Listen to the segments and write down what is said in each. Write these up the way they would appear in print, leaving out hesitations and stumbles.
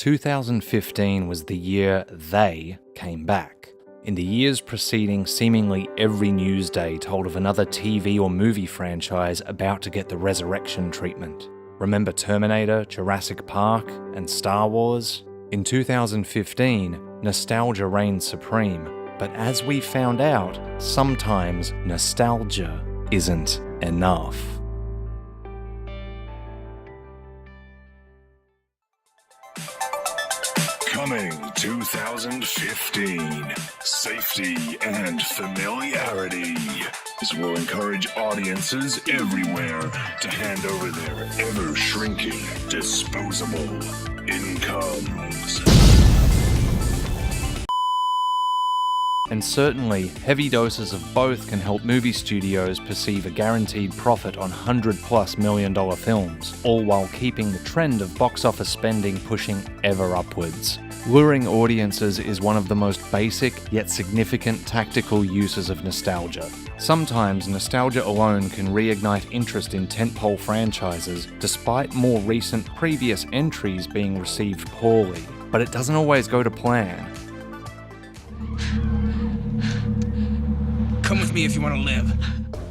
2015 was the year they came back. In the years preceding, seemingly every news day told of another TV or movie franchise about to get the resurrection treatment. Remember Terminator, Jurassic Park, and Star Wars? In 2015, nostalgia reigned supreme, but as we found out, sometimes nostalgia isn't enough. Coming 2015, safety and familiarity. This will encourage audiences everywhere to hand over their ever-shrinking, disposable incomes. And certainly, heavy doses of both can help movie studios perceive a guaranteed profit on $100+ million films, all while keeping the trend of box office spending pushing ever upwards. Luring audiences is one of the most basic yet significant tactical uses of nostalgia. Sometimes nostalgia alone can reignite interest in tentpole franchises, despite more recent previous entries being received poorly. But it doesn't always go to plan. Come with me if you want to live.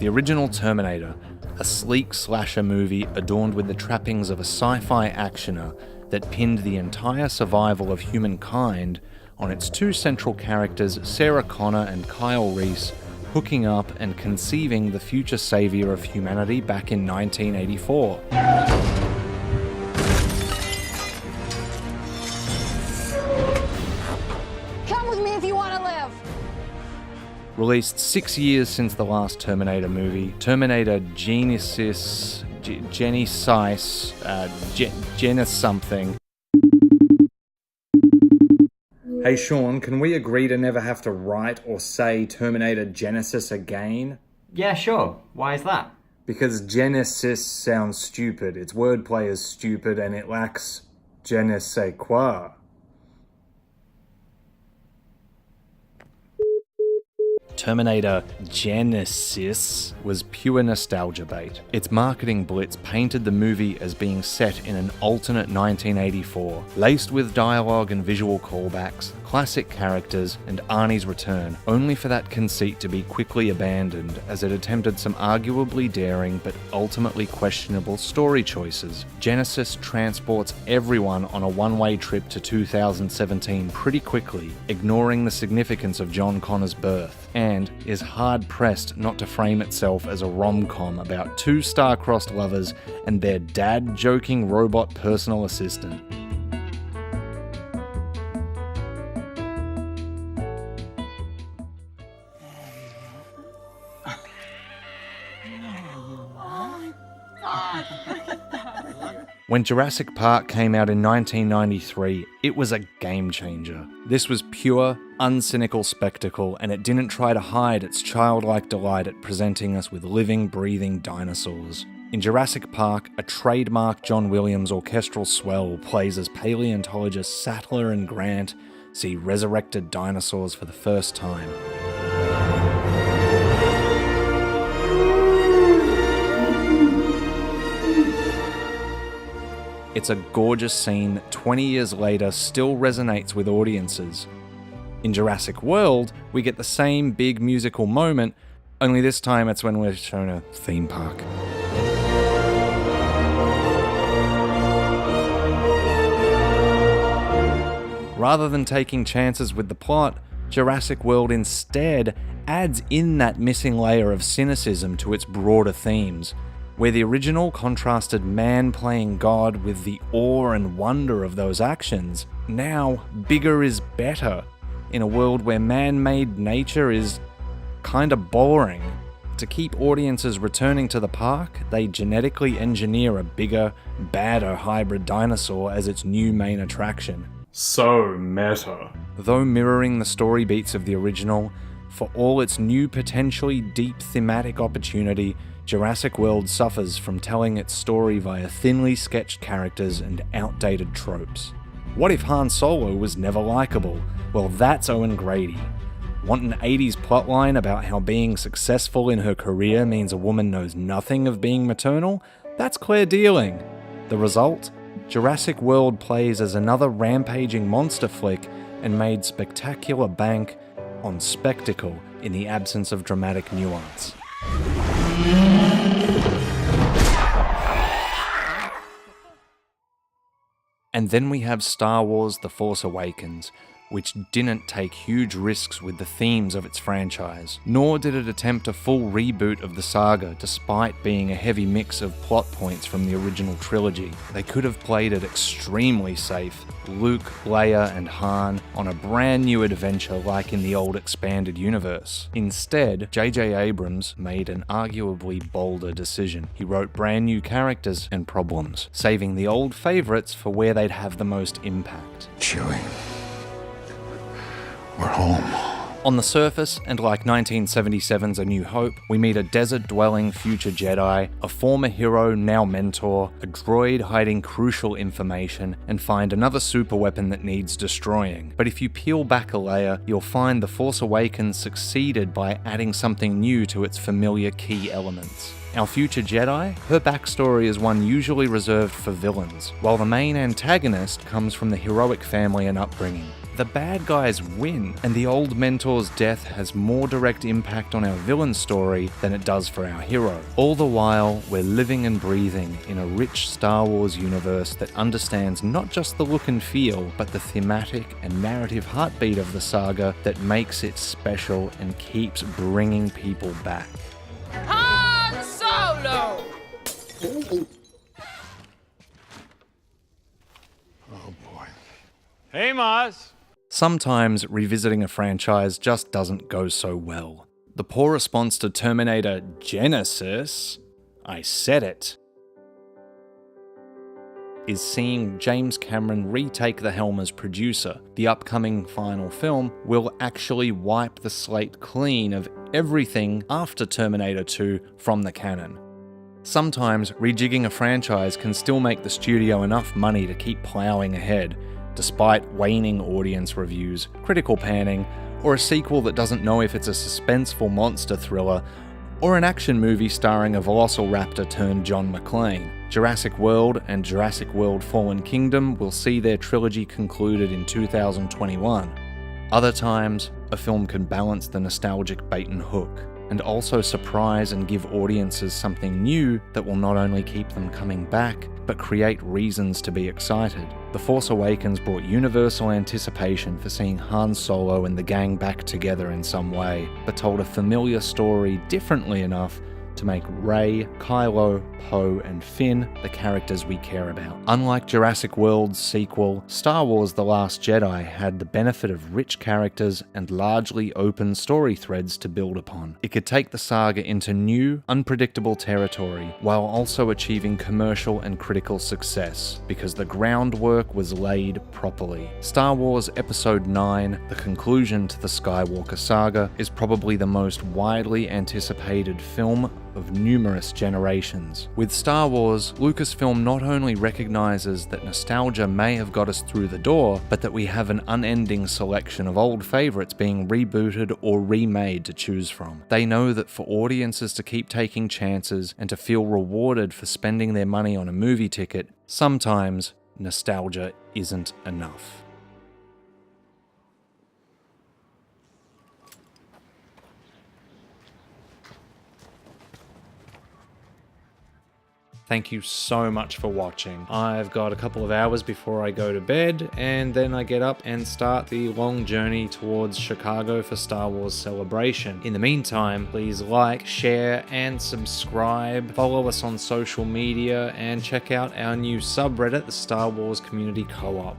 The original Terminator, a sleek slasher movie adorned with the trappings of a sci-fi actioner that pinned the entire survival of humankind on its two central characters, Sarah Connor and Kyle Reese, hooking up and conceiving the future savior of humanity back in 1984. Come with me if you want to live. Released 6 years since the last Terminator movie, Terminator Genisys, Genisys something. Hey Sean, can we agree to never have to write or say Terminator Genisys again? Yeah, sure. Why is that? Because Genisys sounds stupid, its wordplay is stupid, and it lacks je ne sais quoi. Terminator Genisys was pure nostalgia bait. Its marketing blitz painted the movie as being set in an alternate 1984, laced with dialogue and visual callbacks, classic characters, and Arnie's return, only for that conceit to be quickly abandoned as it attempted some arguably daring but ultimately questionable story choices. Genisys transports everyone on a one-way trip to 2017 pretty quickly, ignoring the significance of John Connor's birth, and is hard-pressed not to frame itself as a rom-com about two star-crossed lovers and their dad-joking robot personal assistant. When Jurassic Park came out in 1993, it was a game changer. This was pure, uncynical spectacle, and it didn't try to hide its childlike delight at presenting us with living, breathing dinosaurs. In Jurassic Park, a trademark John Williams orchestral swell plays as paleontologists Sattler and Grant see resurrected dinosaurs for the first time. It's a gorgeous scene that 20 years later still resonates with audiences. In Jurassic World, we get the same big musical moment, only this time it's when we're shown a theme park. Rather than taking chances with the plot, Jurassic World instead adds in that missing layer of cynicism to its broader themes. Where the original contrasted man playing God with the awe and wonder of those actions, now bigger is better, in a world where man-made nature is kinda boring. To keep audiences returning to the park, they genetically engineer a bigger, badder hybrid dinosaur as its new main attraction. So meta. Though mirroring the story beats of the original, for all its new potentially deep thematic opportunity, Jurassic World suffers from telling its story via thinly sketched characters and outdated tropes. What if Han Solo was never likable? Well, that's Owen Grady. Want an 80s plotline about how being successful in her career means a woman knows nothing of being maternal? That's Claire Dealing. The result? Jurassic World plays as another rampaging monster flick and made spectacular bank on spectacle in the absence of dramatic nuance. And then we have Star Wars The Force Awakens, which didn't take huge risks with the themes of its franchise, nor did it attempt a full reboot of the saga despite being a heavy mix of plot points from the original trilogy. They could have played it extremely safe, Luke, Leia and Han on a brand new adventure like in the old expanded universe. Instead, J.J. Abrams made an arguably bolder decision. He wrote brand new characters and problems, saving the old favourites for where they'd have the most impact. Chewie. We're home. On the surface, and like 1977's A New Hope, we meet a desert-dwelling future Jedi, a former hero, now mentor, a droid hiding crucial information, and find another superweapon that needs destroying. But if you peel back a layer, you'll find The Force Awakens succeeded by adding something new to its familiar key elements. Our future Jedi, her backstory is one usually reserved for villains, while the main antagonist comes from the heroic family and upbringing. The bad guys win, and the old mentor's death has more direct impact on our villain story than it does for our hero. All the while, we're living and breathing in a rich Star Wars universe that understands not just the look and feel, but the thematic and narrative heartbeat of the saga that makes it special and keeps bringing people back. Han Solo! Oh boy. Hey, Maz. Sometimes revisiting a franchise just doesn't go so well. The poor response to Terminator Genisys, I said it, is seeing James Cameron retake the helm as producer. The upcoming final film will actually wipe the slate clean of everything after Terminator 2 from the canon. Sometimes rejigging a franchise can still make the studio enough money to keep ploughing ahead, despite waning audience reviews, critical panning, or a sequel that doesn't know if it's a suspenseful monster thriller or an action movie starring a velociraptor turned John McClane. Jurassic World and Jurassic World Fallen Kingdom will see their trilogy concluded in 2021. Other times, a film can balance the nostalgic bait and hook, and also surprise and give audiences something new that will not only keep them coming back, but create reasons to be excited. The Force Awakens brought universal anticipation for seeing Han Solo and the gang back together in some way, but told a familiar story differently enough to make Rey, Kylo, Poe, and Finn the characters we care about. Unlike Jurassic World's sequel, Star Wars The Last Jedi had the benefit of rich characters and largely open story threads to build upon. It could take the saga into new, unpredictable territory, while also achieving commercial and critical success, because the groundwork was laid properly. Star Wars Episode 9, the conclusion to the Skywalker saga, is probably the most widely anticipated film of numerous generations. With Star Wars, Lucasfilm not only recognizes that nostalgia may have got us through the door, but that we have an unending selection of old favorites being rebooted or remade to choose from. They know that for audiences to keep taking chances and to feel rewarded for spending their money on a movie ticket, sometimes nostalgia isn't enough. Thank you so much for watching. I've got a couple of hours before I go to bed, and then I get up and start the long journey towards Chicago for Star Wars Celebration. In the meantime, please like, share, and subscribe. Follow us on social media, and check out our new subreddit, the Star Wars Community Co-op.